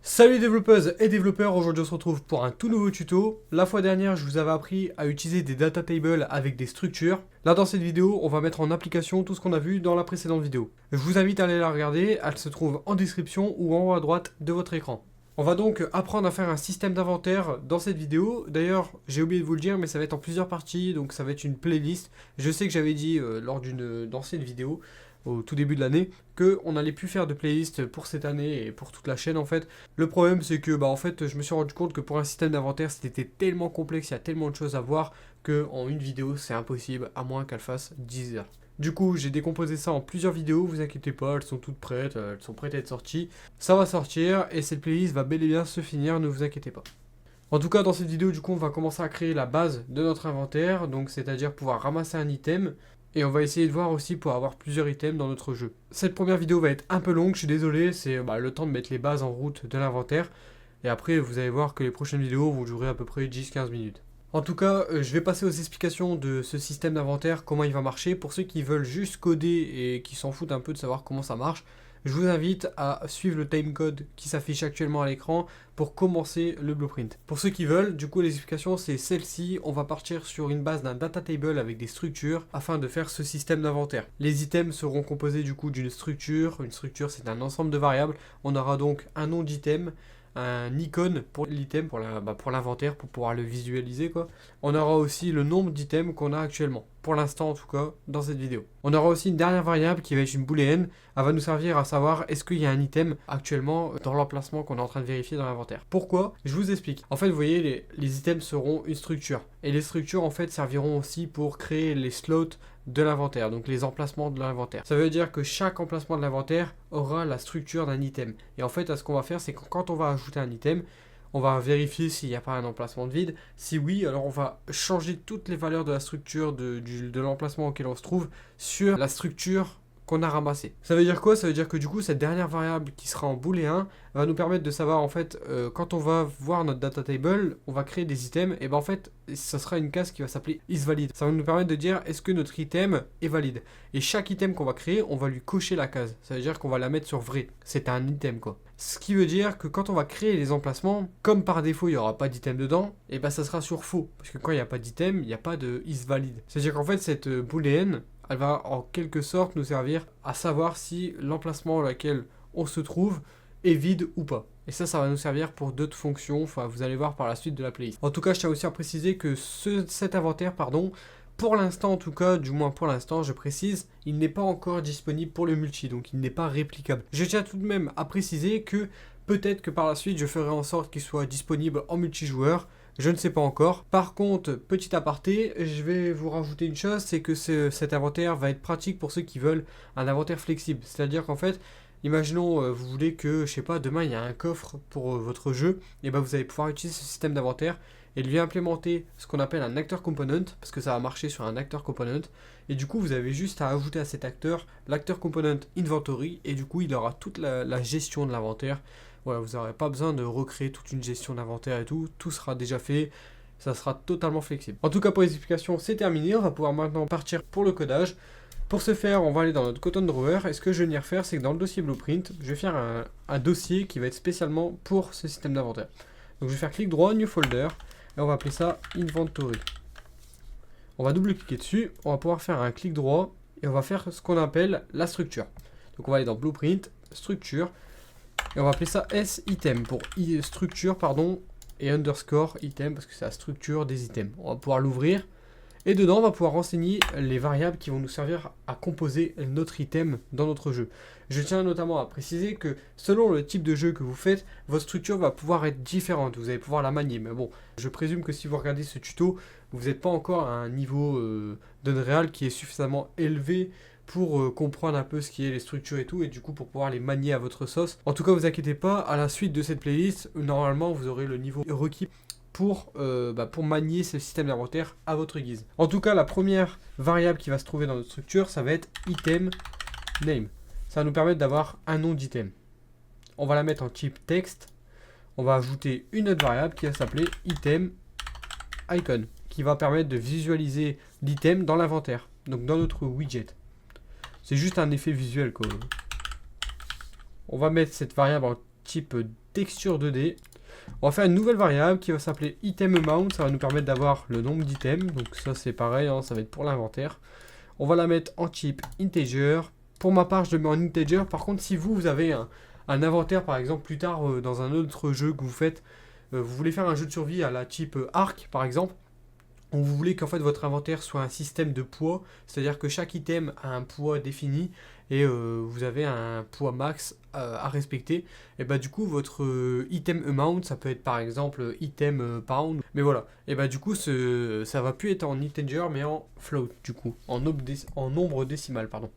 Salut les développeuses et développeurs, aujourd'hui on se retrouve pour un tout nouveau tuto. La fois dernière je vous avais appris à utiliser des data tables avec des structures. Là dans cette vidéo on va mettre en application tout ce qu'on a vu dans la précédente vidéo. Je vous invite à aller la regarder, elle se trouve en description ou en haut à droite de votre écran. On va donc apprendre à faire un système d'inventaire dans cette vidéo. D'ailleurs, j'ai oublié de vous le dire, mais ça va être en plusieurs parties, donc ça va être une playlist. Je sais que j'avais dit lors d'une ancienne vidéo, au tout début de l'année, qu'on n'allait plus faire de playlist pour cette année et pour toute la chaîne en fait. Le problème c'est que en fait, je me suis rendu compte que pour un système d'inventaire, c'était tellement complexe, il y a tellement de choses à voir, que en une vidéo c'est impossible, à moins qu'elle fasse 10 heures. Du coup, j'ai décomposé ça en plusieurs vidéos, vous inquiétez pas, elles sont toutes prêtes, elles sont prêtes à être sorties. Ça va sortir et cette playlist va bel et bien se finir, ne vous inquiétez pas. En tout cas, dans cette vidéo, du coup, on va commencer à créer la base de notre inventaire, donc c'est-à-dire pouvoir ramasser un item, et on va essayer de voir aussi pour avoir plusieurs items dans notre jeu. Cette première vidéo va être un peu longue, je suis désolé, c'est le temps de mettre les bases en route de l'inventaire, et après, vous allez voir que les prochaines vidéos vont durer à peu près 10-15 minutes. En tout cas, je vais passer aux explications de ce système d'inventaire, comment il va marcher. Pour ceux qui veulent juste coder et qui s'en foutent un peu de savoir comment ça marche, je vous invite à suivre le timecode qui s'affiche actuellement à l'écran pour commencer le blueprint. Pour ceux qui veulent, du coup les explications c'est celle-ci. On va partir sur une base d'un data table avec des structures afin de faire ce système d'inventaire. Les items seront composés du coup d'une structure. Une structure c'est un ensemble de variables. On aura donc un nom d'item, un icône pour l'item, pour l'inventaire, pour pouvoir le visualiser quoi. On aura aussi le nombre d'items qu'on a actuellement, pour l'instant en tout cas, dans cette vidéo. On aura aussi une dernière variable qui va être une booléenne, elle va nous servir à savoir est-ce qu'il y a un item actuellement dans l'emplacement qu'on est en train de vérifier dans l'inventaire. Pourquoi? Je vous explique. En fait vous voyez les items seront une structure, et les structures en fait serviront aussi pour créer les slots de l'inventaire, donc les emplacements de l'inventaire. Ça veut dire que chaque emplacement de l'inventaire aura la structure d'un item. Et en fait, ce qu'on va faire, c'est que quand on va ajouter un item, on va vérifier s'il n'y a pas un emplacement de vide. Si oui, alors on va changer toutes les valeurs de la structure de l'emplacement auquel on se trouve sur la structure qu'on a ramassé. Ça veut dire quoi? Ça veut dire que du coup cette dernière variable qui sera en booléen va nous permettre de savoir en fait quand on va voir notre data table, on va créer des items et en fait ça sera une case qui va s'appeler isValid. Ça va nous permettre de dire est-ce que notre item est valide. Et chaque item qu'on va créer, on va lui cocher la case. Ça veut dire qu'on va la mettre sur vrai. C'est un item quoi. Ce qui veut dire que quand on va créer les emplacements, comme par défaut il n'y aura pas d'item dedans, et ça sera sur faux. Parce que quand il n'y a pas d'item, il n'y a pas de isValid. C'est-à-dire qu'en fait cette booléenne, elle va en quelque sorte nous servir à savoir si l'emplacement dans lequel on se trouve est vide ou pas. Et ça va nous servir pour d'autres fonctions, enfin vous allez voir par la suite de la playlist. En tout cas, je tiens aussi à préciser que cet inventaire, pour l'instant en tout cas, du moins pour l'instant, je précise, il n'est pas encore disponible pour le multi, donc il n'est pas réplicable. Je tiens tout de même à préciser que peut-être que par la suite, je ferai en sorte qu'il soit disponible en multijoueur. Je ne sais pas encore. Par contre, petit aparté, je vais vous rajouter une chose, c'est que cet inventaire va être pratique pour ceux qui veulent un inventaire flexible. C'est-à-dire qu'en fait, imaginons, vous voulez que, je sais pas, demain il y a un coffre pour votre jeu, et vous allez pouvoir utiliser ce système d'inventaire et lui implémenter ce qu'on appelle un acteur component, parce que ça va marcher sur un acteur component, et du coup vous avez juste à ajouter à cet acteur l'acteur component inventory, et du coup il aura toute la gestion de l'inventaire. Voilà, vous n'aurez pas besoin de recréer toute une gestion d'inventaire et tout sera déjà fait, ça sera totalement flexible. En tout cas pour les explications c'est terminé, on va pouvoir maintenant partir pour le codage. Pour ce faire, on va aller dans notre Cotton Drawer, et ce que je vais venir faire, c'est que dans le dossier Blueprint, je vais faire un dossier qui va être spécialement pour ce système d'inventaire. Donc je vais faire clic droit, New Folder, et on va appeler ça Inventory. On va double-cliquer dessus, on va pouvoir faire un clic droit, et on va faire ce qu'on appelle la structure. Donc on va aller dans Blueprint, Structure, et on va appeler ça S-Item pour structure, et underscore item, parce que c'est la structure des items. On va pouvoir l'ouvrir. Et dedans, on va pouvoir renseigner les variables qui vont nous servir à composer notre item dans notre jeu. Je tiens notamment à préciser que selon le type de jeu que vous faites, votre structure va pouvoir être différente. Vous allez pouvoir la manier. Mais bon, je présume que si vous regardez ce tuto, vous n'êtes pas encore à un niveau d'Unreal qui est suffisamment élevé pour comprendre un peu ce qui est les structures et tout, et du coup pour pouvoir les manier à votre sauce. En tout cas, vous inquiétez pas, à la suite de cette playlist, normalement vous aurez le niveau requis pour manier ce système d'inventaire à votre guise. En tout cas, la première variable qui va se trouver dans notre structure, ça va être item name. Ça va nous permettre d'avoir un nom d'item. On va la mettre en type texte. On va ajouter une autre variable qui va s'appeler item icon, qui va permettre de visualiser l'item dans l'inventaire, donc dans notre widget. C'est juste un effet visuel quoi. On va mettre cette variable en type texture 2D. On va faire une nouvelle variable qui va s'appeler item amount. Ça va nous permettre d'avoir le nombre d'items. Donc ça c'est pareil, hein, ça va être pour l'inventaire. On va la mettre en type integer. Pour ma part, je le mets en integer. Par contre, si vous avez un inventaire, par exemple, plus tard dans un autre jeu que vous faites, vous voulez faire un jeu de survie à la type Ark, par exemple, où vous voulez qu'en fait votre inventaire soit un système de poids, c'est-à-dire que chaque item a un poids défini et vous avez un poids max à respecter, et bah du coup votre item amount, ça peut être par exemple item pound, mais voilà, et bah du coup ça va plus être en integer mais en float, du coup, en nombre décimal, pardon.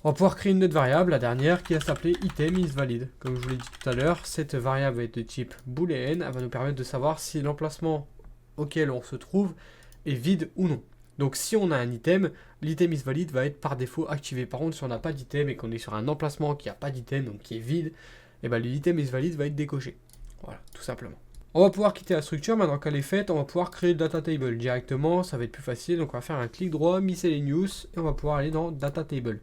On va pouvoir créer une autre variable, la dernière, qui va s'appeler item is valid. Comme je vous l'ai dit tout à l'heure, cette variable va être de type boolean, elle va nous permettre de savoir si l'emplacement auquel on se trouve est vide ou non. Donc si on a un item, l'item is valid va être par défaut activé. Par contre, si on n'a pas d'item et qu'on est sur un emplacement qui n'a pas d'item, donc qui est vide, et ben l'item is valid va être décoché. Voilà, tout simplement. On va pouvoir quitter la structure, maintenant qu'elle est faite, on va pouvoir créer data table directement, ça va être plus facile. Donc on va faire un clic droit, miscellaneous, et on va pouvoir aller dans data table.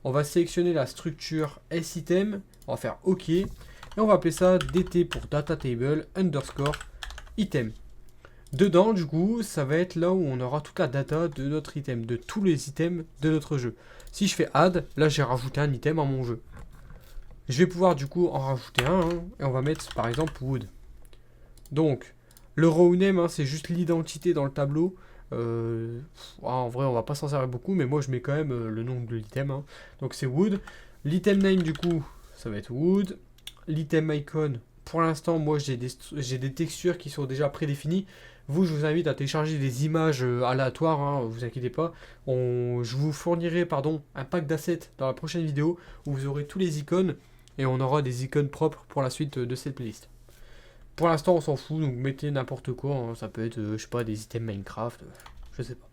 On va sélectionner la structure sitem, on va faire OK, et on va appeler ça dt pour data table underscore item. Dedans, du coup, ça va être là où on aura toute la data de notre item, de tous les items de notre jeu. Si je fais add, là j'ai rajouté un item à mon jeu. Je vais pouvoir du coup en rajouter un, hein, et on va mettre par exemple wood. Donc, le row name, hein, c'est juste l'identité dans le tableau. En vrai, on va pas s'en servir beaucoup, mais moi je mets quand même le nom de l'item. Hein. Donc c'est wood. L'item name, du coup, ça va être wood. L'item icon, pour l'instant, moi j'ai des textures qui sont déjà prédéfinies. Vous, je vous invite à télécharger des images aléatoires, hein, vous inquiétez pas. Je vous fournirai un pack d'assets dans la prochaine vidéo où vous aurez tous les icônes et on aura des icônes propres pour la suite de cette playlist. Pour l'instant, on s'en fout, donc mettez n'importe quoi. Hein, ça peut être, je sais pas, des items Minecraft, je sais pas.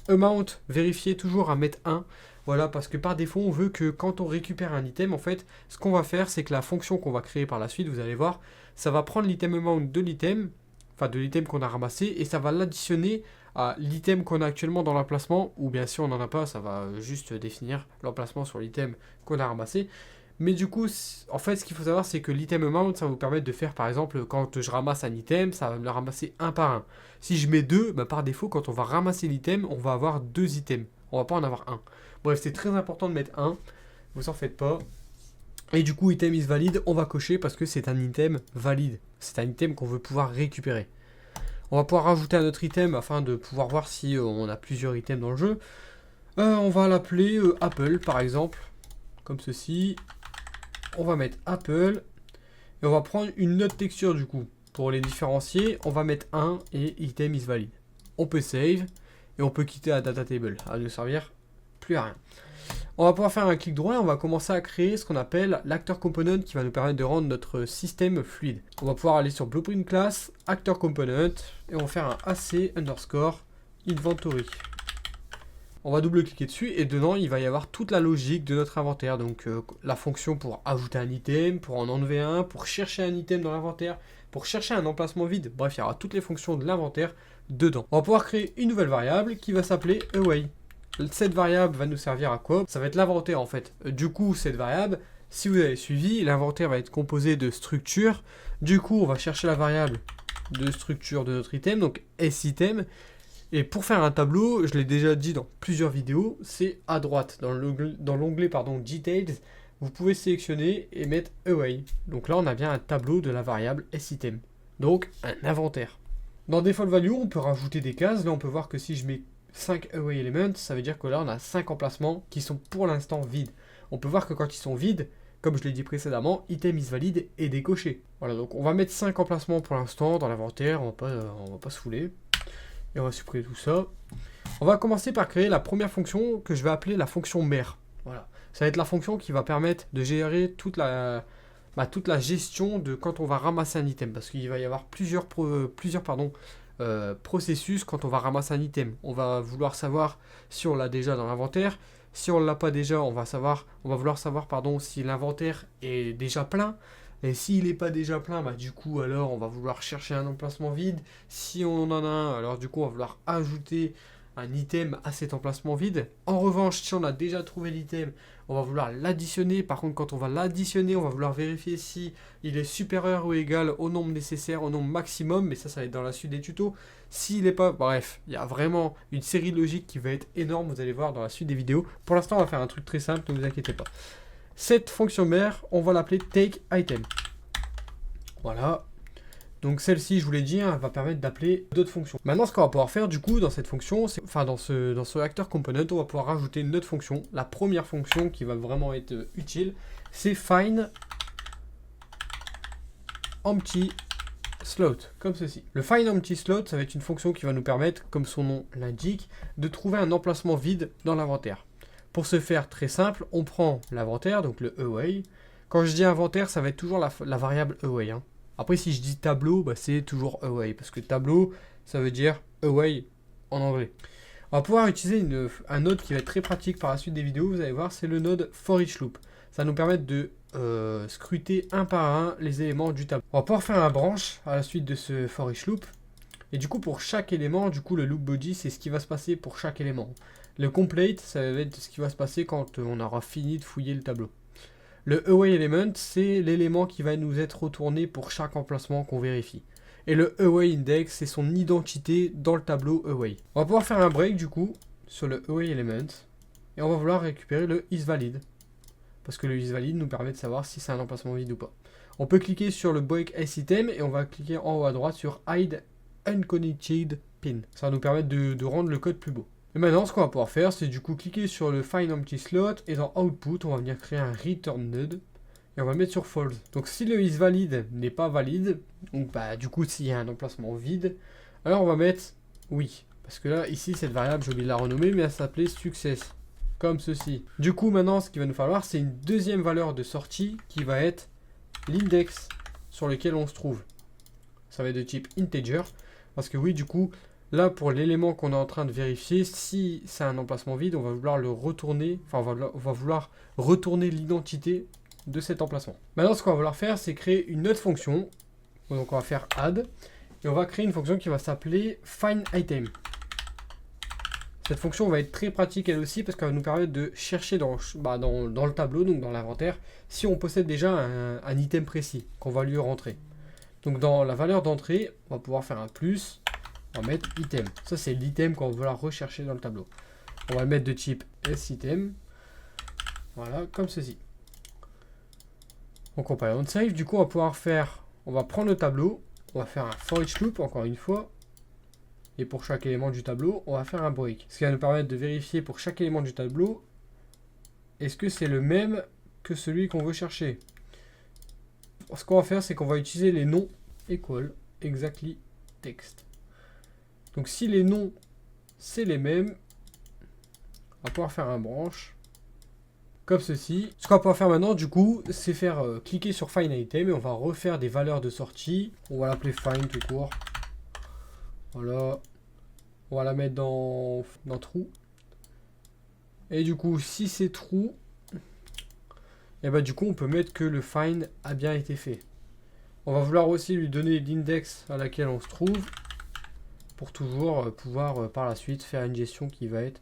Amount, vérifiez toujours à mettre 1. Voilà, parce que par défaut, on veut que quand on récupère un item, en fait, ce qu'on va faire, c'est que la fonction qu'on va créer par la suite, vous allez voir, ça va prendre l'item amount de l'item, enfin de l'item qu'on a ramassé, et ça va l'additionner à l'item qu'on a actuellement dans l'emplacement, ou bien si on n'en a pas, ça va juste définir l'emplacement sur l'item qu'on a ramassé. Mais du coup, en fait, ce qu'il faut savoir, c'est que l'item amount, ça va vous permettre de faire, par exemple, quand je ramasse un item, ça va me le ramasser un par un. Si je mets 2, bah, par défaut, quand on va ramasser l'item, on va avoir 2 items. On va pas en avoir un. Bref, c'est très important de mettre 1. Vous en faites pas. Et du coup, item is valid, on va cocher parce que c'est un item valide. C'est un item qu'on veut pouvoir récupérer. On va pouvoir rajouter un autre item afin de pouvoir voir si on a plusieurs items dans le jeu. On va l'appeler Apple, par exemple. Comme ceci. On va mettre Apple et on va prendre une autre texture du coup. Pour les différencier, on va mettre 1 et item is valid. On peut save et on peut quitter la data table. À ne servir plus à rien. On va pouvoir faire un clic droit et on va commencer à créer ce qu'on appelle l'actor component qui va nous permettre de rendre notre système fluide. On va pouvoir aller sur blueprint class, actor component et on va faire un AC underscore inventory. On va double-cliquer dessus et dedans, il va y avoir toute la logique de notre inventaire. Donc la fonction pour ajouter un item, pour en enlever un, pour chercher un item dans l'inventaire, pour chercher un emplacement vide. Bref, il y aura toutes les fonctions de l'inventaire dedans. On va pouvoir créer une nouvelle variable qui va s'appeler away. Cette variable va nous servir à quoi? Ça va être l'inventaire en fait. Du coup, cette variable, si vous avez suivi, l'inventaire va être composé de structures. Du coup, on va chercher la variable de structure de notre item, donc sitem. Et pour faire un tableau, je l'ai déjà dit dans plusieurs vidéos, c'est à droite, dans l'onglet Details, vous pouvez sélectionner et mettre Away. Donc là, on a bien un tableau de la variable sitem, donc un inventaire. Dans Default Value, on peut rajouter des cases. Là, on peut voir que si je mets 5 Away Elements, ça veut dire que là, on a 5 emplacements qui sont pour l'instant vides. On peut voir que quand ils sont vides, comme je l'ai dit précédemment, item is valide est décoché. Voilà, donc on va mettre 5 emplacements pour l'instant dans l'inventaire, on va pas se fouler. Et on va supprimer tout ça. On va commencer par créer la première fonction que je vais appeler la fonction mère. Voilà. Ça va être la fonction qui va permettre de gérer toute la gestion de quand on va ramasser un item. Parce qu'il va y avoir plusieurs processus quand on va ramasser un item. On va vouloir savoir si on l'a déjà dans l'inventaire. Si on ne l'a pas déjà, on va vouloir savoir si l'inventaire est déjà plein. Et s'il n'est pas déjà plein, du coup, alors on va vouloir chercher un emplacement vide. Si on en a un, alors du coup, on va vouloir ajouter un item à cet emplacement vide. En revanche, si on a déjà trouvé l'item, on va vouloir l'additionner. Par contre, quand on va l'additionner, on va vouloir vérifier si il est supérieur ou égal au nombre nécessaire, au nombre maximum, mais ça va être dans la suite des tutos. S'il n'est pas, bref, il y a vraiment une série de logique qui va être énorme, vous allez voir dans la suite des vidéos. Pour l'instant, on va faire un truc très simple, ne vous inquiétez pas. Cette fonction mère, on va l'appeler takeItem. Voilà. Donc celle-ci, je vous l'ai dit, elle va permettre d'appeler d'autres fonctions. Maintenant, ce qu'on va pouvoir faire du coup dans cette fonction, enfin dans ce acteur component, on va pouvoir rajouter une autre fonction. La première fonction qui va vraiment être utile, c'est find empty slot, comme ceci. Le find empty slot, ça va être une fonction qui va nous permettre, comme son nom l'indique, de trouver un emplacement vide dans l'inventaire. Pour ce faire, très simple, on prend l'inventaire, donc le away. Quand je dis inventaire, ça va être toujours la variable away, hein. Après, si je dis tableau, bah, c'est toujours away, parce que tableau, ça veut dire away en anglais. On va pouvoir utiliser un node qui va être très pratique par la suite des vidéos, vous allez voir, c'est le node forEachLoop. Ça va nous permettre de scruter un par un les éléments du tableau. On va pouvoir faire un branch à la suite de ce forEachLoop. Et du coup, pour chaque élément, du coup, le loop body, c'est ce qui va se passer pour chaque élément. Le complete, ça va être ce qui va se passer quand on aura fini de fouiller le tableau. Le away element, c'est l'élément qui va nous être retourné pour chaque emplacement qu'on vérifie. Et le away index, c'est son identité dans le tableau away. On va pouvoir faire un break du coup sur le away element. Et on va vouloir récupérer le isValid. Parce que le isValid nous permet de savoir si c'est un emplacement vide ou pas. On peut cliquer sur le break sitem et on va cliquer en haut à droite sur hide unconnected pin. Ça va nous permettre de rendre le code plus beau. Et maintenant, ce qu'on va pouvoir faire, c'est du coup cliquer sur le find empty slot et dans output, on va venir créer un return node et on va le mettre sur false. Donc si le isValid n'est pas valide, donc bah du coup s'il y a un emplacement vide, alors on va mettre oui. Parce que là, ici, cette variable, j'ai oublié de la renommer, mais elle s'appelait success. Comme ceci. Du coup, maintenant, ce qu'il va nous falloir, c'est une deuxième valeur de sortie qui va être l'index sur lequel on se trouve. Ça va être de type integer. Parce que oui, du coup, là, pour l'élément qu'on est en train de vérifier, si c'est un emplacement vide, on va vouloir le retourner, enfin, on va vouloir retourner l'identité de cet emplacement. Maintenant, ce qu'on va vouloir faire, c'est créer une autre fonction. Donc, on va faire add, et on va créer une fonction qui va s'appeler findItem. Cette fonction va être très pratique elle aussi, parce qu'elle va nous permettre de chercher dans le tableau, donc dans l'inventaire, si on possède déjà un item précis qu'on va lui rentrer. Donc, dans la valeur d'entrée, on va pouvoir faire un plus. On va mettre item. Ça, c'est l'item qu'on va vouloir rechercher dans le tableau. On va le mettre de type sitem. Voilà, comme ceci. On compile on save. Du coup, on va pouvoir faire... On va prendre le tableau. On va faire un forEachLoop, encore une fois. Et pour chaque élément du tableau, on va faire un break. Ce qui va nous permettre de vérifier pour chaque élément du tableau, est-ce que c'est le même que celui qu'on veut chercher. Ce qu'on va faire, c'est qu'on va utiliser les noms equal exactly text. Donc si les noms, c'est les mêmes, on va pouvoir faire un branch, comme ceci. Ce qu'on va pouvoir faire maintenant, du coup, c'est faire cliquer sur findItem et on va refaire des valeurs de sortie. On va l'appeler find tout court. Voilà. On va la mettre dans true. Et du coup, si c'est true, et bah du coup, on peut mettre que le find a bien été fait. On va vouloir aussi lui donner l'index à laquelle on se trouve, pour toujours pouvoir par la suite faire une gestion qui va être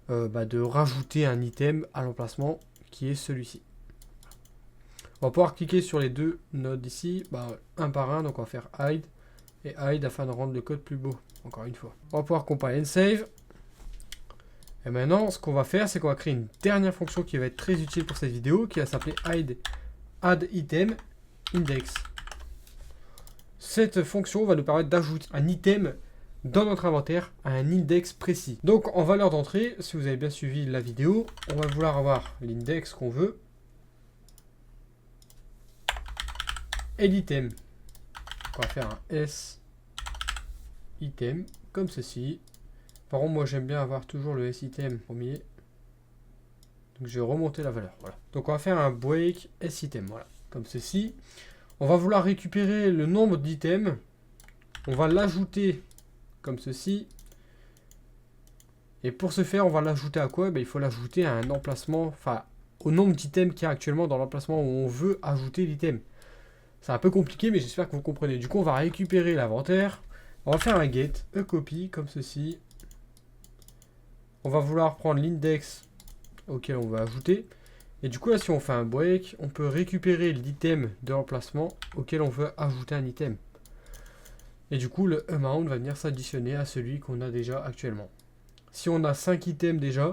de rajouter un item à l'emplacement qui est celui-ci. On va pouvoir cliquer sur les deux nodes ici, un par un, donc on va faire hide et hide afin de rendre le code plus beau, encore une fois. On va pouvoir compile and save. Et maintenant, ce qu'on va faire, c'est qu'on va créer une dernière fonction qui va être très utile pour cette vidéo, qui va s'appeler hide add item index. Cette fonction va nous permettre d'ajouter un item dans notre inventaire à un index précis. Donc en valeur d'entrée, si vous avez bien suivi la vidéo, on va vouloir avoir l'index qu'on veut et l'item. On va faire un s item comme ceci. Par contre, moi j'aime bien avoir toujours le s item premier. Donc je vais remonter la valeur. Voilà. Donc on va faire un break s item. Voilà, comme ceci. On va vouloir récupérer le nombre d'items. On va l'ajouter comme ceci. Et pour ce faire, on va l'ajouter à quoi? Il faut l'ajouter à un emplacement, enfin au nombre d'items qu'il y a actuellement dans l'emplacement où on veut ajouter l'item. C'est un peu compliqué, mais j'espère que vous comprenez. Du coup, on va récupérer l'inventaire. On va faire un get, a copy, comme ceci. On va vouloir prendre l'index auquel on veut ajouter. Et du coup là si on fait un break, on peut récupérer l'item de remplacement auquel on veut ajouter un item. Et du coup le amount va venir s'additionner à celui qu'on a déjà actuellement. Si on a 5 items déjà,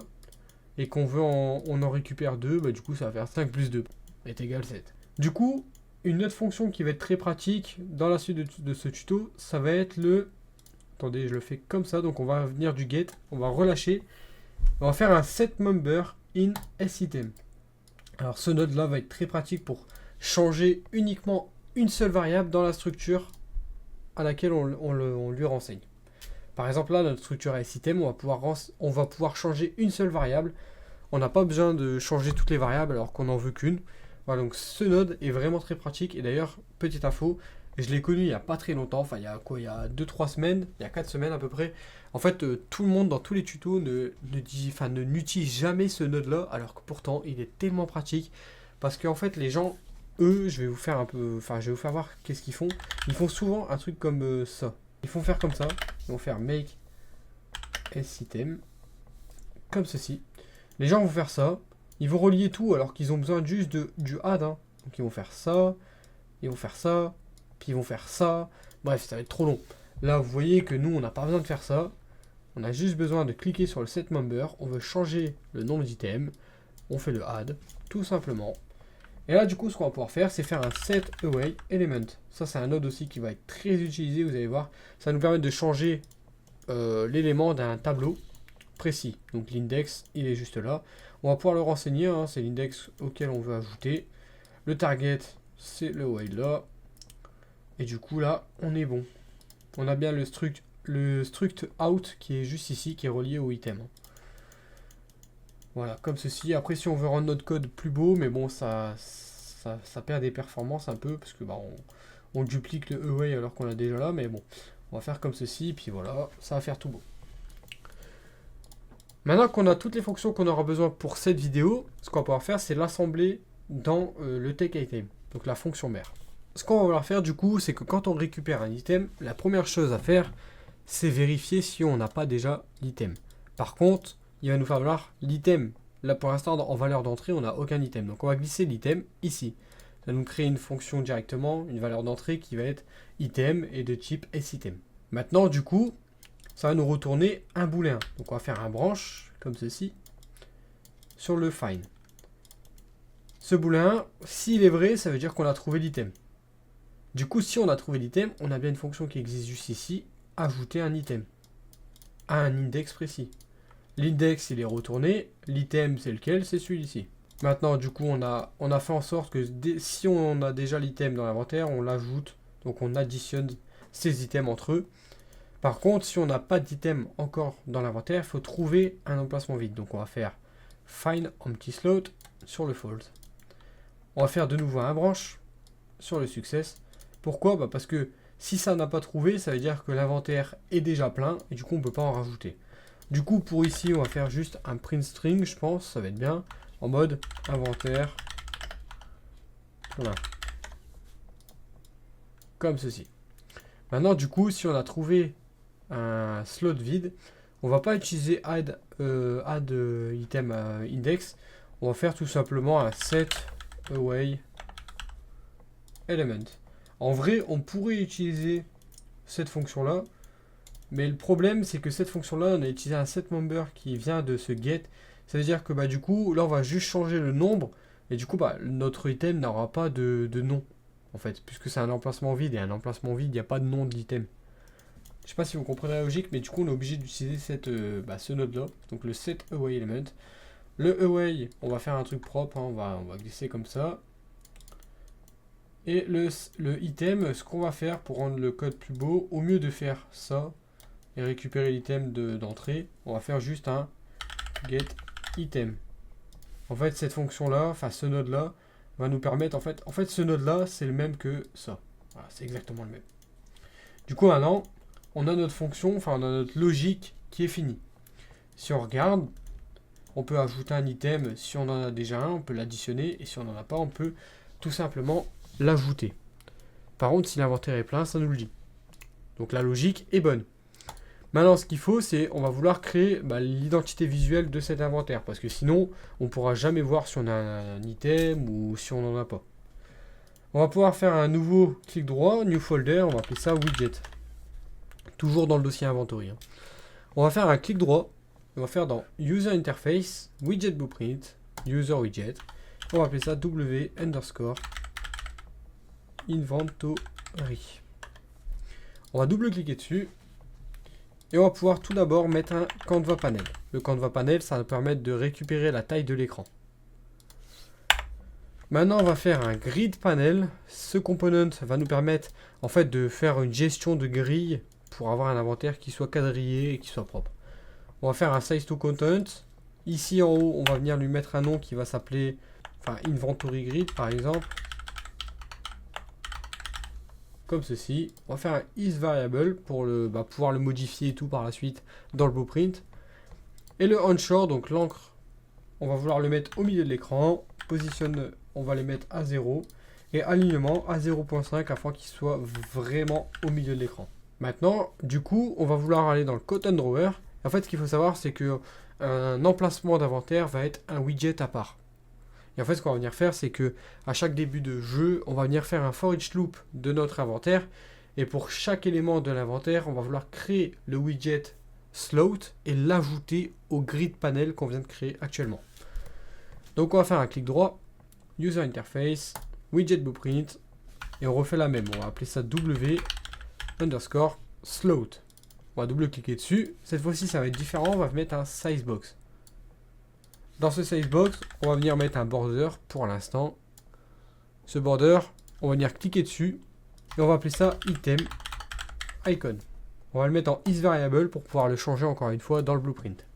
et qu'on veut on en récupère 2, bah du coup ça va faire 5 plus 2 est égal 7. Du coup, une autre fonction qui va être très pratique dans la suite de ce tuto, ça va être le... Attendez, je le fais comme ça, donc on va venir du get, on va relâcher, on va faire un set member in sitem. Alors ce node là va être très pratique pour changer uniquement une seule variable dans la structure à laquelle on lui renseigne. Par exemple là, notre structure sitem, on va pouvoir changer une seule variable. On n'a pas besoin de changer toutes les variables alors qu'on n'en veut qu'une. Voilà, donc ce node est vraiment très pratique. Et d'ailleurs, petite info, je l'ai connu il n'y a pas très longtemps. Enfin, il y a quoi? Il y a 2-3 semaines, il y a 4 semaines à peu près. En fait, tout le monde dans tous les tutos n'utilise jamais ce node-là, alors que pourtant, il est tellement pratique. Parce qu'en fait, les gens, eux, je vais vous faire voir qu'est-ce qu'ils font. Ils font souvent un truc comme ça. Ils font faire comme ça. Ils vont faire make sitem. Comme ceci. Les gens vont faire ça. Ils vont relier tout alors qu'ils ont besoin juste du add. Hein. Donc ils vont faire ça. Ils vont faire ça. Puis ils vont faire ça. Bref, ça va être trop long. Là, vous voyez que nous, on n'a pas besoin de faire ça. On a juste besoin de cliquer sur le set member. On veut changer le nombre d'items. On fait le add. Tout simplement. Et là, du coup, ce qu'on va pouvoir faire, c'est faire un set away element. Ça, c'est un node aussi qui va être très utilisé. Vous allez voir. Ça va nous permettre de changer l'élément d'un tableau précis. Donc l'index, il est juste là. On va pouvoir le renseigner, hein, c'est l'index auquel on veut ajouter. Le target, c'est le while là. Et du coup là, on est bon. On a bien le struct out qui est juste ici, qui est relié au item. Voilà, comme ceci. Après, si on veut rendre notre code plus beau, mais bon, ça perd des performances un peu, parce que bah, on duplique le away alors qu'on l'a déjà là, mais bon, on va faire comme ceci, puis voilà, ça va faire tout beau. Maintenant qu'on a toutes les fonctions qu'on aura besoin pour cette vidéo, ce qu'on va pouvoir faire, c'est l'assembler dans le takeItem, donc la fonction mère. Ce qu'on va vouloir faire du coup, c'est que quand on récupère un item, la première chose à faire, c'est vérifier si on n'a pas déjà l'item. Par contre, il va nous falloir l'item. Là pour l'instant, en valeur d'entrée, on n'a aucun item. Donc on va glisser l'item ici. Ça va nous créer une fonction directement, une valeur d'entrée qui va être item et de type sitem. Maintenant du coup, ça va nous retourner un booléen. Donc on va faire un branch, comme ceci, sur le find. Ce booléen, s'il est vrai, ça veut dire qu'on a trouvé l'item. Du coup, si on a trouvé l'item, on a bien une fonction qui existe juste ici, ajouter un item, à un index précis. L'index, il est retourné, l'item, c'est lequel? C'est celui-ci. Maintenant, du coup, on a fait en sorte que si on a déjà l'item dans l'inventaire, on l'ajoute, donc on additionne ces items entre eux. Par contre, si on n'a pas d'item encore dans l'inventaire, il faut trouver un emplacement vide. Donc on va faire find empty slot sur le false. On va faire de nouveau un branch sur le success. Pourquoi? Bah parce que si ça n'a pas trouvé, ça veut dire que l'inventaire est déjà plein et du coup on ne peut pas en rajouter. Du coup pour ici, on va faire juste un print string, je pense, ça va être bien, en mode inventaire. Voilà. Comme ceci. Maintenant du coup, si on a trouvé un slot vide, on va pas utiliser add item index, on va faire tout simplement un set away element. En vrai, on pourrait utiliser cette fonction là, mais le problème c'est que cette fonction là, on a utilisé un set member qui vient de ce get. Ça veut dire que bah du coup là on va juste changer le nombre et du coup bah notre item n'aura pas de nom en fait, puisque c'est un emplacement vide, et un emplacement vide il n'y a pas de nom de l'item. Je sais pas si vous comprenez la logique, mais du coup on est obligé d'utiliser ce node là, donc le set away element. Le away, on va faire un truc propre, hein, on va glisser comme ça. Et le item, ce qu'on va faire pour rendre le code plus beau, au mieux de faire ça et récupérer l'item d'entrée, on va faire juste un get item. En fait cette fonction là, enfin ce node là, va nous permettre, en fait ce node là c'est le même que ça. Voilà, c'est exactement le même. Du coup maintenant, on a notre fonction, enfin on a notre logique qui est finie. Si on regarde, on peut ajouter un item, si on en a déjà un, on peut l'additionner, et si on n'en a pas, on peut tout simplement l'ajouter. Par contre, si l'inventaire est plein, ça nous le dit. Donc la logique est bonne. Maintenant, ce qu'il faut, c'est on va vouloir créer l'identité visuelle de cet inventaire, parce que sinon, on ne pourra jamais voir si on a un item ou si on n'en a pas. On va pouvoir faire un nouveau clic droit, new folder, on va appeler ça widget. Toujours dans le dossier inventory. On va faire un clic droit, on va faire dans user interface, widget blueprint, user widget. On va appeler ça w underscore inventory. On va double-cliquer dessus. Et on va pouvoir tout d'abord mettre un canvas panel. Le canvas panel, ça va nous permettre de récupérer la taille de l'écran. Maintenant, on va faire un grid panel. Ce component va nous permettre en fait de faire une gestion de grille pour avoir un inventaire qui soit quadrillé et qui soit propre. On va faire un size to content. Ici en haut, on va venir lui mettre un nom qui va s'appeler inventory grid par exemple. Comme ceci. On va faire un isVariable pour pouvoir le modifier et tout par la suite dans le blueprint. Et le onshore, donc l'encre, on va vouloir le mettre au milieu de l'écran. Positionne, on va les mettre à 0. Et alignement à 0.5 afin qu'il soit vraiment au milieu de l'écran. Maintenant, du coup, on va vouloir aller dans le content drawer. En fait, ce qu'il faut savoir, c'est que un emplacement d'inventaire va être un widget à part. Et en fait, ce qu'on va venir faire, c'est que à chaque début de jeu, on va venir faire un for each loop de notre inventaire. Et pour chaque élément de l'inventaire, on va vouloir créer le widget slot et l'ajouter au grid panel qu'on vient de créer actuellement. Donc, on va faire un clic droit, user interface, widget blueprint, et on refait la même. On va appeler ça w underscore slot. On va double-cliquer dessus. Cette fois-ci, ça va être différent. On va mettre un size box. Dans ce size box, on va venir mettre un border pour l'instant. Ce border, on va venir cliquer dessus et on va appeler ça item icon. On va le mettre en isVariable pour pouvoir le changer encore une fois dans le blueprint.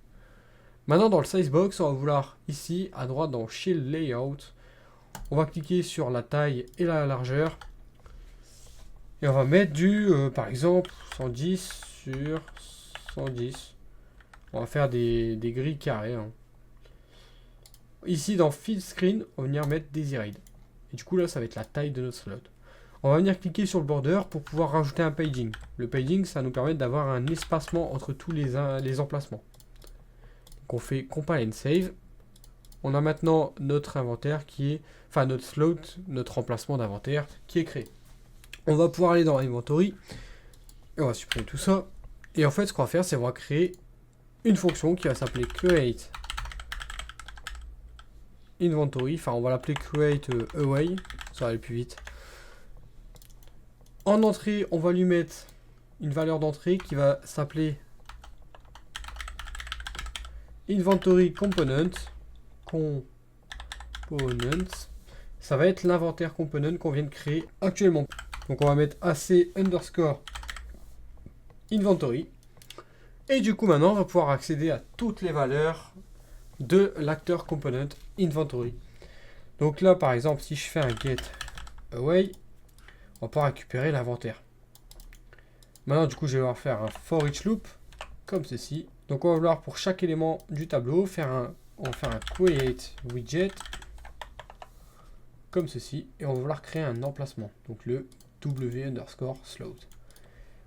Maintenant, dans le size box, on va vouloir ici à droite dans Shield Layout, on va cliquer sur la taille et la largeur et on va mettre du par exemple 110 sur 110. On va faire des grilles carrées. Ici dans Fill Screen, on va venir mettre Desired. Et du coup là, ça va être la taille de notre slot. On va venir cliquer sur le border pour pouvoir rajouter un paging. Le paging, ça nous permet d'avoir un espacement entre tous les emplacements. Donc on fait Compile and Save. On a maintenant notre inventaire qui est, notre slot, notre emplacement d'inventaire qui est créé. On va pouvoir aller dans Inventory. Et on va supprimer tout ça. Et en fait, ce qu'on va faire, c'est qu'on va créer une fonction qui va s'appeler Create Inventory, on va l'appeler create away, ça va aller plus vite. En entrée, on va lui mettre une valeur d'entrée qui va s'appeler inventory component. Ça va être l'inventaire component qu'on vient de créer actuellement. Donc on va mettre AC underscore inventory. Et du coup maintenant, on va pouvoir accéder à toutes les valeurs de l'acteur component inventory. Donc là par exemple, si je fais un get away, on va pouvoir récupérer l'inventaire. Maintenant du coup je vais devoir faire un for each loop comme ceci. Donc on va vouloir pour chaque élément du tableau on va faire un create widget comme ceci et on va vouloir créer un emplacement, donc le w underscore slot.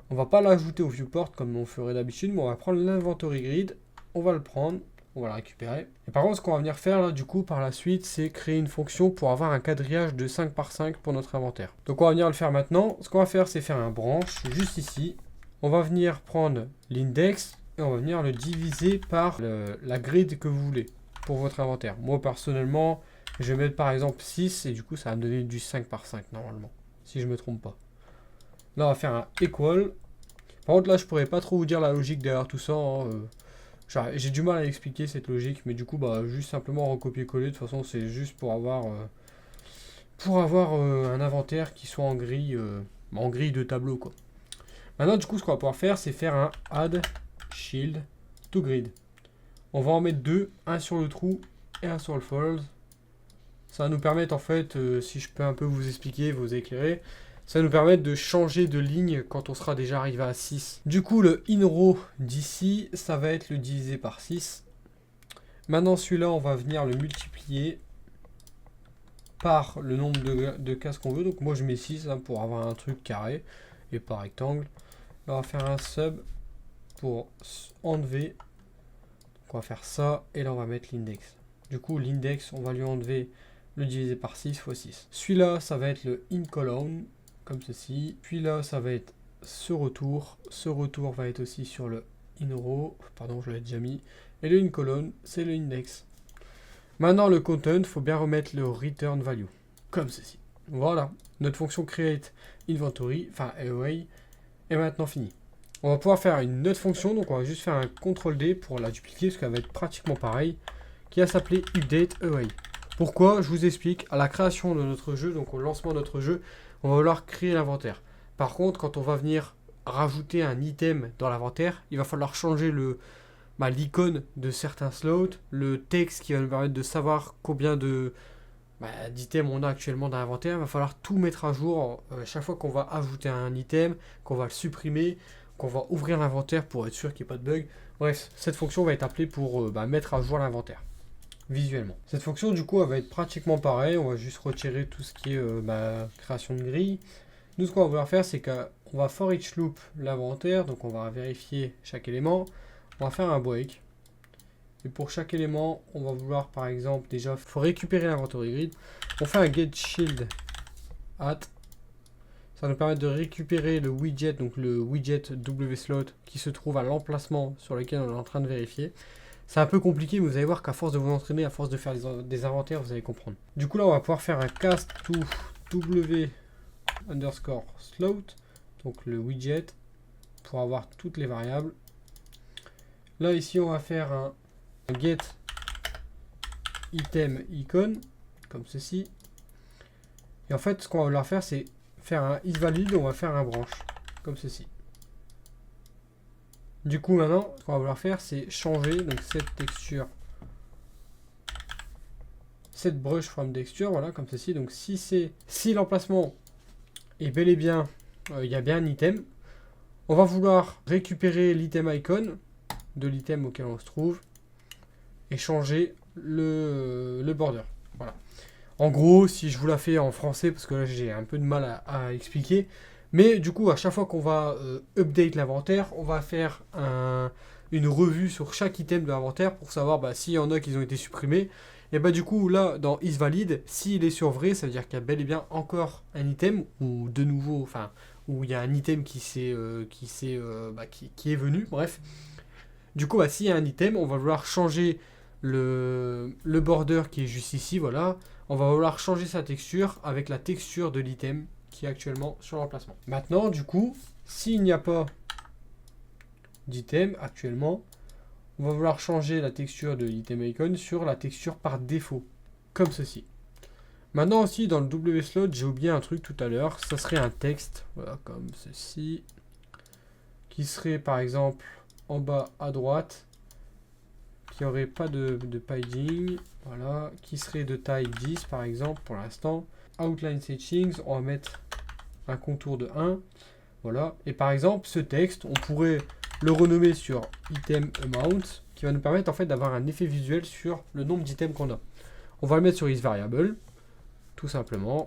On va pas l'ajouter au viewport comme on ferait d'habitude, mais on va prendre l'inventory grid, on va le prendre, on va le récupérer. Et par contre, ce qu'on va venir faire là, du coup, par la suite, c'est créer une fonction pour avoir un quadrillage de 5 par 5 pour notre inventaire. Donc on va venir le faire maintenant. Ce qu'on va faire, c'est faire un branch juste ici. On va venir prendre l'index et on va venir le diviser par la grid que vous voulez pour votre inventaire. Moi, personnellement, je vais mettre par exemple 6 et du coup, ça va me donner du 5 par 5 normalement, si je me trompe pas. Là, on va faire un equal. Par contre, là, je pourrais pas trop vous dire la logique derrière tout ça. J'ai du mal à expliquer cette logique, mais du coup, juste simplement recopier-coller. De toute façon, c'est juste pour avoir un inventaire qui soit en grille de tableau, quoi. Maintenant, du coup, ce qu'on va pouvoir faire, c'est faire un add shield to grid. On va en mettre deux, un sur le trou et un sur le false. Ça va nous permettre, en fait, si je peux un peu vous expliquer, vous éclairer, ça va nous permettre de changer de ligne quand on sera déjà arrivé à 6. Du coup, le in-row d'ici, ça va être le divisé par 6. Maintenant, celui-là, on va venir le multiplier par le nombre de cases qu'on veut. Donc moi, je mets 6 pour avoir un truc carré et pas rectangle. Là, on va faire un sub pour enlever. Donc on va faire ça et là on va mettre l'index. Du coup l'index on va lui enlever le diviser par 6 x 6. Celui-là ça va être le in column comme ceci. Puis là ça va être ce retour. Ce retour va être aussi sur le in row. Pardon, je l'avais déjà mis. Et le in column c'est le index. Maintenant le content, il faut bien remettre le return value. Comme ceci. Voilà. Notre fonction create inventory, enfin away, est maintenant finie. On va pouvoir faire une autre fonction, donc on va juste faire un CTRL D pour la dupliquer, parce qu'elle va être pratiquement pareil, qui va s'appeler update away. Pourquoi? Je vous explique. À la création de notre jeu, donc au lancement de notre jeu, on va vouloir créer l'inventaire. Par contre, quand on va venir rajouter un item dans l'inventaire, il va falloir changer l'icône de certains slots, le texte qui va nous permettre de savoir combien d'items on a actuellement dans l'inventaire. Il va falloir tout mettre à jour chaque fois qu'on va ajouter un item, qu'on va le supprimer, qu'on va ouvrir l'inventaire pour être sûr qu'il n'y ait pas de bug. Bref, cette fonction va être appelée pour mettre à jour l'inventaire visuellement. Cette fonction du coup elle va être pratiquement pareille. On va juste retirer tout ce qui est création de grille. Nous ce qu'on va vouloir faire c'est qu'on va for each loop l'inventaire, donc on va vérifier chaque élément. On va faire un break. Et pour chaque élément, on va vouloir par exemple déjà, il faut récupérer l'inventory grid. On fait un get shield at. Ça va nous permettre de récupérer le widget, donc le widget wslot qui se trouve à l'emplacement sur lequel on est en train de vérifier. C'est un peu compliqué, mais vous allez voir qu'à force de vous entraîner, à force de faire des inventaires, vous allez comprendre. Du coup là, on va pouvoir faire un cast to w underscore slot, donc le widget, pour avoir toutes les variables. Là ici, on va faire un get item icon comme ceci, et en fait ce qu'on va vouloir faire c'est faire un isValid, on va faire un branch comme ceci. Du coup maintenant ce qu'on va vouloir faire c'est changer donc cette texture, cette brush from texture, voilà comme ceci. Donc si l'emplacement est bel et bien il y a bien un item, on va vouloir récupérer l'item icon de l'item auquel on se trouve et changer le border. Voilà. En gros, si je vous la fais en français, parce que là j'ai un peu de mal à expliquer, mais du coup à chaque fois qu'on va update l'inventaire, on va faire une revue sur chaque item de l'inventaire pour savoir s'il y en a qui ont été supprimés. Et du coup là dans isValid, s'il est sur vrai, ça veut dire qu'il y a bel et bien encore un item, ou de nouveau, enfin, où il y a un item qui est venu, bref. Du coup s'il y a un item, on va vouloir changer le border qui est juste ici, voilà. On va vouloir changer sa texture avec la texture de l'item qui est actuellement sur l'emplacement. Maintenant, du coup, s'il n'y a pas d'item actuellement, on va vouloir changer la texture de l'item icon sur la texture par défaut, comme ceci. Maintenant aussi, dans le wslot, j'ai oublié un truc tout à l'heure, ça serait un texte, voilà, comme ceci, qui serait par exemple en bas à droite, qui aurait pas de padding, voilà, qui serait de taille 10 par exemple pour l'instant. Outline settings, on va mettre un contour de 1, voilà. Et par exemple ce texte, on pourrait le renommer sur item amount, qui va nous permettre en fait d'avoir un effet visuel sur le nombre d'items qu'on a. On va le mettre sur isVariable, tout simplement.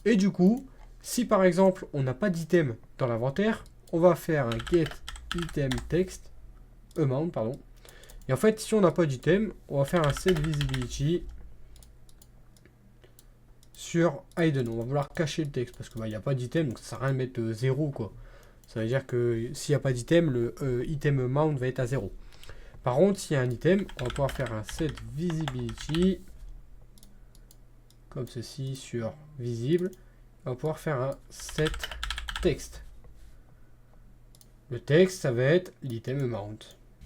Et du coup, si par exemple on n'a pas d'item dans l'inventaire, on va faire un get item text amount, pardon. Et en fait, si on n'a pas d'item, on va faire un set visibility sur hidden. On va vouloir cacher le texte parce qu'il n'y a pas d'item, donc ça sert à rien de mettre 0 quoi. Ça veut dire que s'il n'y a pas d'item, le item amount va être à 0. Par contre, s'il y a un item, on va pouvoir faire un set visibility comme ceci sur visible. On va pouvoir faire un set text. Le texte, ça va être l'item amount.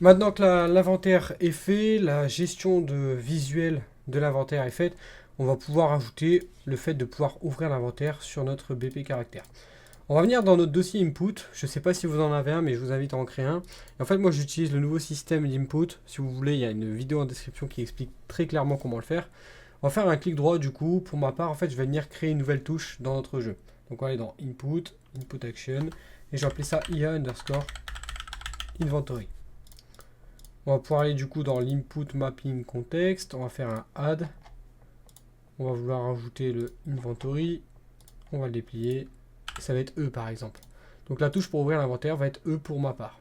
Maintenant que l'inventaire est fait, la gestion visuelle de l'inventaire est faite, on va pouvoir ajouter le fait de pouvoir ouvrir l'inventaire sur notre BP caractère. On va venir dans notre dossier input. Je ne sais pas si vous en avez un, mais je vous invite à en créer un. Et en fait, moi, j'utilise le nouveau système d'input. Si vous voulez, il y a une vidéo en description qui explique très clairement comment le faire. On va faire un clic droit du coup. Pour ma part, en fait, je vais venir créer une nouvelle touche dans notre jeu. Donc, on va aller dans input, input action, et je vais appeler ça IA underscore inventory. On va pouvoir aller du coup dans l'input mapping context. On va faire un add. On va vouloir ajouter le inventory. On va le déplier. Ça va être E par exemple. Donc la touche pour ouvrir l'inventaire va être E pour ma part.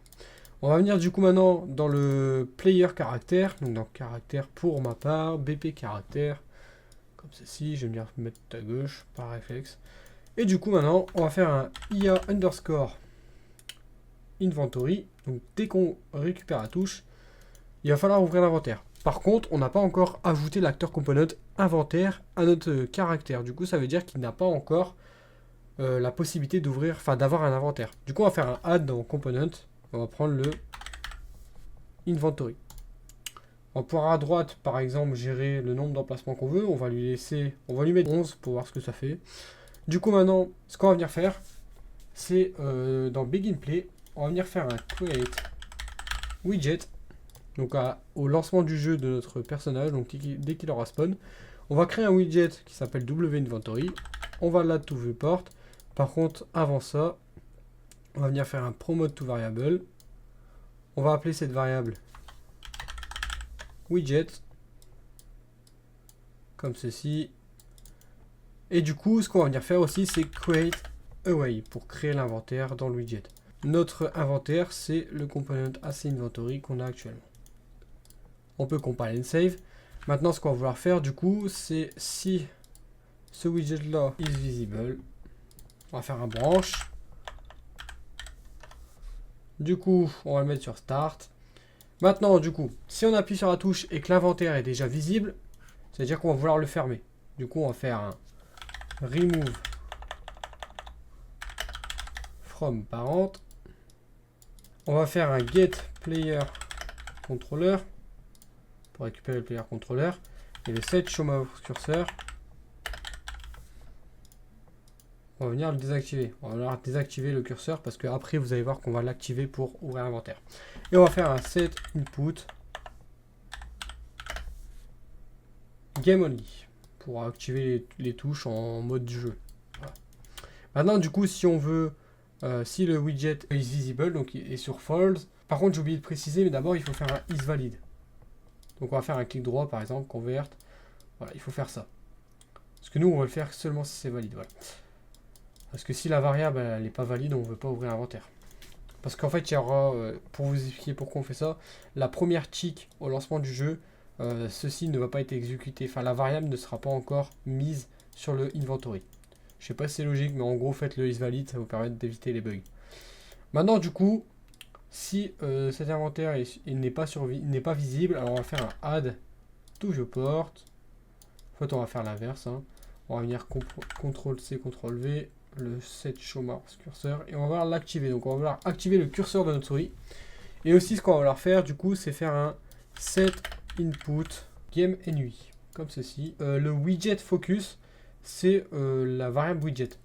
On va venir du coup maintenant dans le player caractère, donc dans caractère pour ma part, BP caractère, comme ceci, je vais venir mettre à gauche par réflexe. Et du coup maintenant, on va faire un IA underscore inventory, donc dès qu'on récupère la touche, il va falloir ouvrir l'inventaire. Par contre, on n'a pas encore ajouté l'acteur component inventaire à notre caractère, du coup ça veut dire qu'il n'a pas encore la possibilité d'ouvrir, enfin d'avoir un inventaire. Du coup on va faire un add dans component, on va prendre le inventory. On pourra à droite, par exemple, gérer le nombre d'emplacements qu'on veut. On va lui mettre 11 pour voir ce que ça fait. Du coup, maintenant, ce qu'on va venir faire, c'est dans Begin Play, on va venir faire un create widget. Donc au lancement du jeu de notre personnage, donc dès qu'il aura spawn, on va créer un widget qui s'appelle WInventory. On va l'add to viewport. Par contre, avant ça, on va venir faire un promote to variable. On va appeler cette variable widget, comme ceci. Et du coup, ce qu'on va venir faire aussi, c'est create away pour créer l'inventaire dans le widget. Notre inventaire, c'est le component asInventory qu'on a actuellement. On peut compile and save. Maintenant, ce qu'on va vouloir faire, du coup, c'est si ce widget-là is visible, on va faire un branch. Du coup, on va le mettre sur start. Maintenant, du coup, si on appuie sur la touche et que l'inventaire est déjà visible, c'est-à-dire qu'on va vouloir le fermer. Du coup, on va faire un remove from parent. On va faire un get player controller pour récupérer le player controller et le set show mouse cursor. On va venir le désactiver. On va venir désactiver le curseur parce que après vous allez voir qu'on va l'activer pour ouvrir l'inventaire. Et on va faire un set input game only pour activer les touches en mode jeu. Voilà. Maintenant du coup si on veut si le widget is visible, donc il est sur false. Par contre j'ai oublié de préciser, mais d'abord il faut faire un is valid. Donc on va faire un clic droit par exemple, convert. Voilà, il faut faire ça. Parce que nous on va le faire seulement si c'est valide. Voilà. Parce que si la variable elle n'est pas valide, on ne veut pas ouvrir l'inventaire. Parce qu'en fait, il y aura, pour vous expliquer pourquoi on fait ça, la première tick au lancement du jeu, ceci ne va pas être exécuté. Enfin, la variable ne sera pas encore mise sur le inventory. Je sais pas si c'est logique, mais en gros, faites le isValid, ça vous permet d'éviter les bugs. Maintenant, du coup, si cet inventaire n'est pas visible, alors on va faire un add to viewport. En fait, on va faire l'inverse. Hein. On va venir CTRL-C, CTRL-V, le set show mouse cursor, et on va vouloir l'activer. Donc, on va vouloir activer le curseur de notre souris. Et aussi, ce qu'on va vouloir faire, du coup, c'est faire un set input game et nuit, comme ceci. Le widget focus, c'est la variable widget.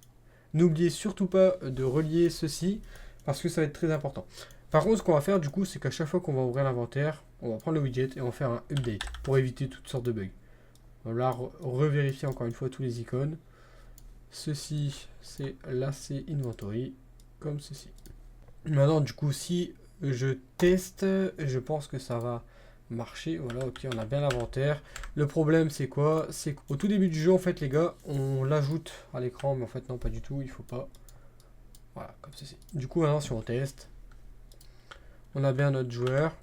N'oubliez surtout pas de relier ceci, parce que ça va être très important. Par contre, ce qu'on va faire, du coup, c'est qu'à chaque fois qu'on va ouvrir l'inventaire, on va prendre le widget et on va faire un update pour éviter toutes sortes de bugs. On va revérifier encore une fois tous les icônes. Ceci, c'est l'AC Inventory, comme ceci. Maintenant, du coup, si je teste, je pense que ça va marcher. Voilà, ok, on a bien l'inventaire. Le problème, c'est quoi? C'est qu'au tout début du jeu, en fait, les gars, on l'ajoute à l'écran, mais en fait, non, pas du tout, il faut pas. Voilà, comme ceci. Du coup, maintenant, si on teste, on a bien notre joueur.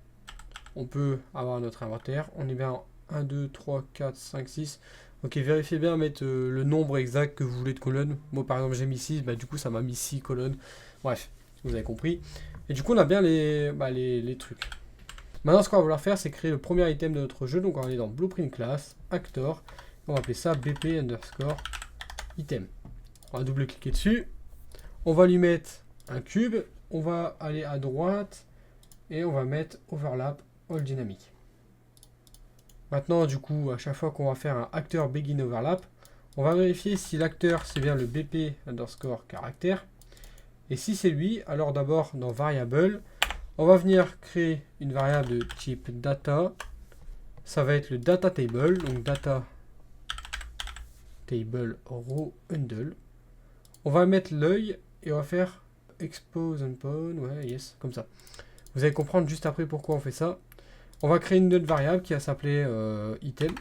On peut avoir notre inventaire. On est bien 1, 2, 3, 4, 5, 6. Ok, vérifiez bien, mettre le nombre exact que vous voulez de colonnes. Moi, par exemple, j'ai mis 6, bah, du coup, ça m'a mis 6 colonnes. Bref, vous avez compris. Et du coup, on a bien les trucs. Maintenant, ce qu'on va vouloir faire, c'est créer le premier item de notre jeu. Donc, on va aller dans Blueprint Class, Actor. On va appeler ça BP underscore item. On va double-cliquer dessus. On va lui mettre un cube. On va aller à droite. Et on va mettre Overlap All Dynamic. Maintenant, du coup, à chaque fois qu'on va faire un acteur begin overlap, on va vérifier si l'acteur c'est bien le BP underscore caractère. Et si c'est lui, alors d'abord dans variable, on va venir créer une variable de type data. Ça va être le data table, donc data table row handle. On va mettre l'œil et on va faire expose and pawn, ouais, yes, comme ça. Vous allez comprendre juste après pourquoi on fait ça. On va créer une autre variable qui va s'appeler item.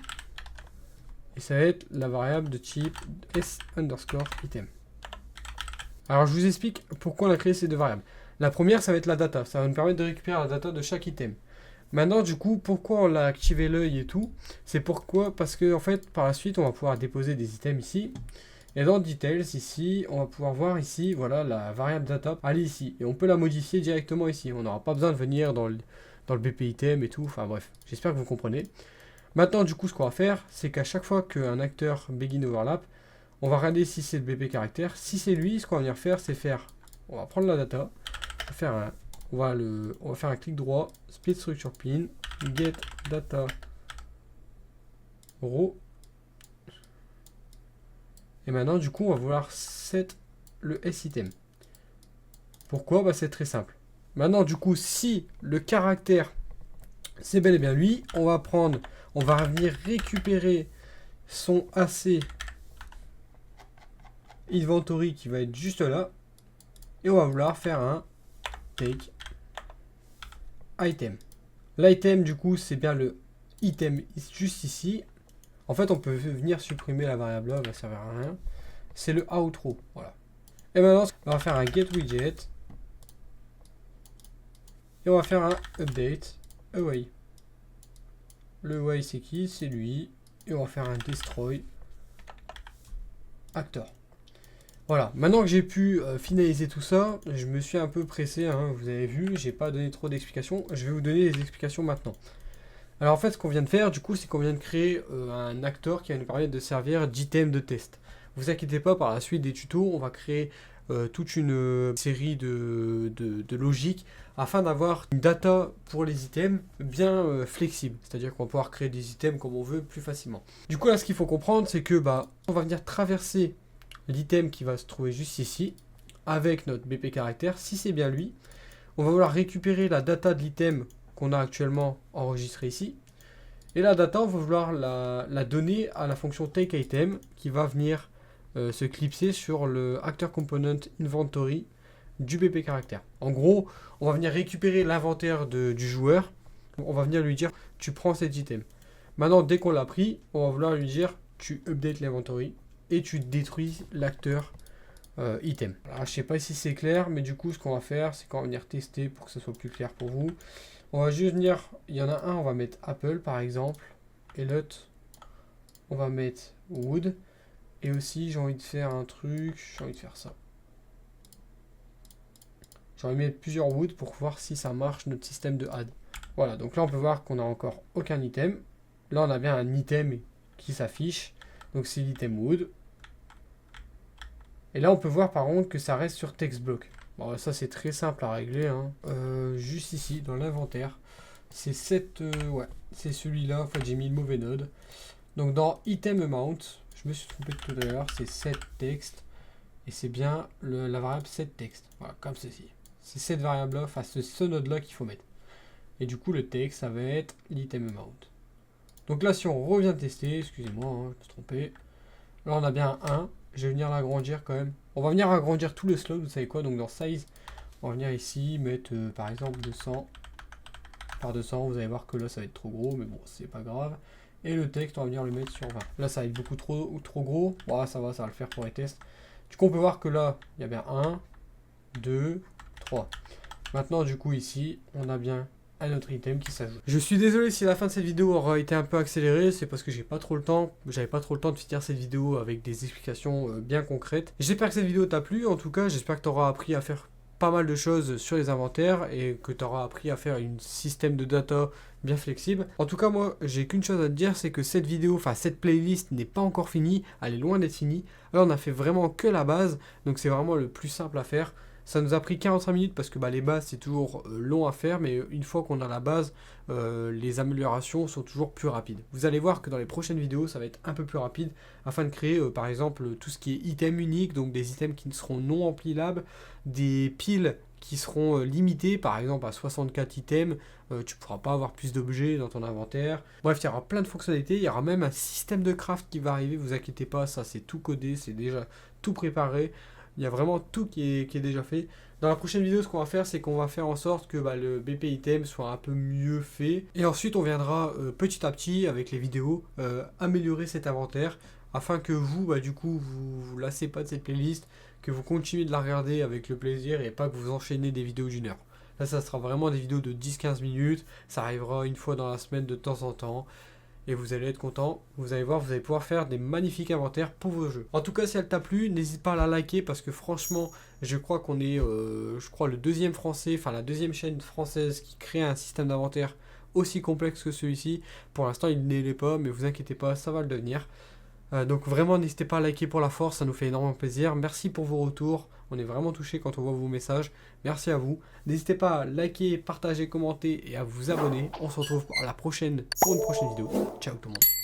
Et ça va être la variable de type s underscore item. Alors je vous explique pourquoi on a créé ces deux variables. La première, ça va être la data. Ça va nous permettre de récupérer la data de chaque item. Maintenant, du coup, pourquoi on l'a activé l'œil et tout? C'est pourquoi? Parce que, en fait, par la suite, on va pouvoir déposer des items ici. Et dans Details, ici, on va pouvoir voir ici, voilà, la variable data, elle est ici. Et on peut la modifier directement ici. On n'aura pas besoin de venir dans le BP item et tout. Enfin bref, j'espère que vous comprenez. Maintenant, du coup, ce qu'on va faire, c'est qu'à chaque fois qu'un acteur begin overlap, on va regarder si c'est le BP caractère. Si c'est lui, ce qu'on va venir faire, c'est faire... On va prendre la data, on va faire un clic droit, split structure pin, get data row. Et maintenant, du coup, on va vouloir set le S-item. Pourquoi? Bah, c'est très simple. Maintenant, du coup, si le caractère, c'est bel et bien lui, on va venir récupérer son AC inventory qui va être juste là. Et on va vouloir faire un take item. L'item, du coup, c'est bien le item juste ici. En fait, on peut venir supprimer la variable là, elle va servir à rien. C'est le outro, voilà. Et maintenant, on va faire un get widget. Et on va faire un update away. Le away, c'est qui? C'est lui. Et on va faire un destroy actor. Voilà, maintenant que j'ai pu finaliser tout ça, je me suis un peu pressé, hein, vous avez vu, j'ai pas donné trop d'explications, je vais vous donner les explications maintenant. Alors en fait, ce qu'on vient de faire, du coup, c'est qu'on vient de créer un acteur qui va nous permettre de servir d'item de test. Vous inquiétez pas, par la suite des tutos, on va créer toute une série de logiques afin d'avoir une data pour les items bien flexible. C'est-à-dire qu'on va pouvoir créer des items comme on veut plus facilement. Du coup, là, ce qu'il faut comprendre, c'est que on va venir traverser l'item qui va se trouver juste ici avec notre BP caractère. Si c'est bien lui, on va vouloir récupérer la data de l'item qu'on a actuellement enregistré ici. Et la data, on va vouloir la donner à la fonction takeItem qui va venir se clipser sur le actor component inventory du BP caractère. En gros, on va venir récupérer l'inventaire du joueur. On va venir lui dire, tu prends cet item. Maintenant, dès qu'on l'a pris, on va vouloir lui dire, tu updates l'inventory et tu détruis l'acteur item. Alors, je sais pas si c'est clair, mais du coup, ce qu'on va faire, c'est qu'on va venir tester pour que ce soit plus clair pour vous. On va juste venir, il y en a un, on va mettre Apple par exemple, et l'autre, on va mettre Wood. Et aussi, j'ai envie de faire un truc, j'ai envie de faire ça. J'ai envie de mettre plusieurs Wood pour voir si ça marche notre système de add. Voilà, donc là on peut voir qu'on n'a encore aucun item. Là on a bien un item qui s'affiche, donc c'est l'item Wood. Et là on peut voir par contre que ça reste sur text block. Bon, ça c'est très simple à régler, hein. Juste ici dans l'inventaire, c'est ouais, c'est celui-là. En fait j'ai mis le mauvais node. Donc dans item amount, je me suis trompé tout à l'heure, c'est setText et c'est bien la variable setText. Voilà, comme ceci. C'est cette variable-là, enfin ce node-là qu'il faut mettre. Et du coup le texte ça va être l'item amount. Donc là si on revient tester, excusez-moi, hein, je me suis trompé. Là on a bien un 1. Je vais venir l'agrandir quand même. On va venir agrandir tout le slot, vous savez quoi, donc dans size, on va venir ici mettre par exemple 200 par 200, vous allez voir que là ça va être trop gros, mais bon, c'est pas grave. Et le texte, on va venir le mettre sur 20. Là ça va être beaucoup trop gros, bon, ça va le faire pour les tests. Du coup on peut voir que là, il y a bien 1, 2, 3. Maintenant du coup ici, on a bien un autre item qui s'ajoute. Je suis désolé si la fin de cette vidéo aura été un peu accélérée, c'est parce que j'ai pas trop le temps. J'avais pas trop le temps de finir cette vidéo avec des explications bien concrètes. J'espère que cette vidéo t'a plu, en tout cas, j'espère que tu auras appris à faire pas mal de choses sur les inventaires et que tu auras appris à faire un système de data bien flexible. En tout cas, moi, j'ai qu'une chose à te dire, c'est que cette vidéo, enfin cette playlist n'est pas encore finie, elle est loin d'être finie. Là, on a fait vraiment que la base, donc c'est vraiment le plus simple à faire. Ça nous a pris 45 minutes parce que les bases c'est toujours long à faire, mais une fois qu'on a la base, les améliorations sont toujours plus rapides. Vous allez voir que dans les prochaines vidéos, ça va être un peu plus rapide afin de créer par exemple tout ce qui est item unique, donc des items qui ne seront non empilables, des piles qui seront limitées, par exemple à 64 items, tu ne pourras pas avoir plus d'objets dans ton inventaire. Bref, il y aura plein de fonctionnalités, il y aura même un système de craft qui va arriver, vous inquiétez pas, ça c'est tout codé, c'est déjà tout préparé. Il y a vraiment tout qui est déjà fait. Dans la prochaine vidéo, ce qu'on va faire, c'est qu'on va faire en sorte que le BP item soit un peu mieux fait. Et ensuite, on viendra petit à petit, avec les vidéos, améliorer cet inventaire afin que vous, du coup, vous lassez pas de cette playlist, que vous continuez de la regarder avec le plaisir et pas que vous enchaînez des vidéos d'1 heure. Là, ça sera vraiment des vidéos de 10-15 minutes. Ça arrivera une fois dans la semaine de temps en temps. Et vous allez être content. Vous allez voir, vous allez pouvoir faire des magnifiques inventaires pour vos jeux. En tout cas, si elle t'a plu, n'hésite pas à la liker parce que franchement, je crois qu'on est, le deuxième français, enfin la deuxième chaîne française qui crée un système d'inventaire aussi complexe que celui-ci. Pour l'instant, il ne l'est pas, mais vous inquiétez pas, ça va le devenir. Donc vraiment, n'hésitez pas à liker pour la force, ça nous fait énormément plaisir. Merci pour vos retours. On est vraiment touchés quand on voit vos messages. Merci à vous. N'hésitez pas à liker, partager, commenter et à vous abonner. On se retrouve pour une prochaine vidéo. Ciao tout le monde.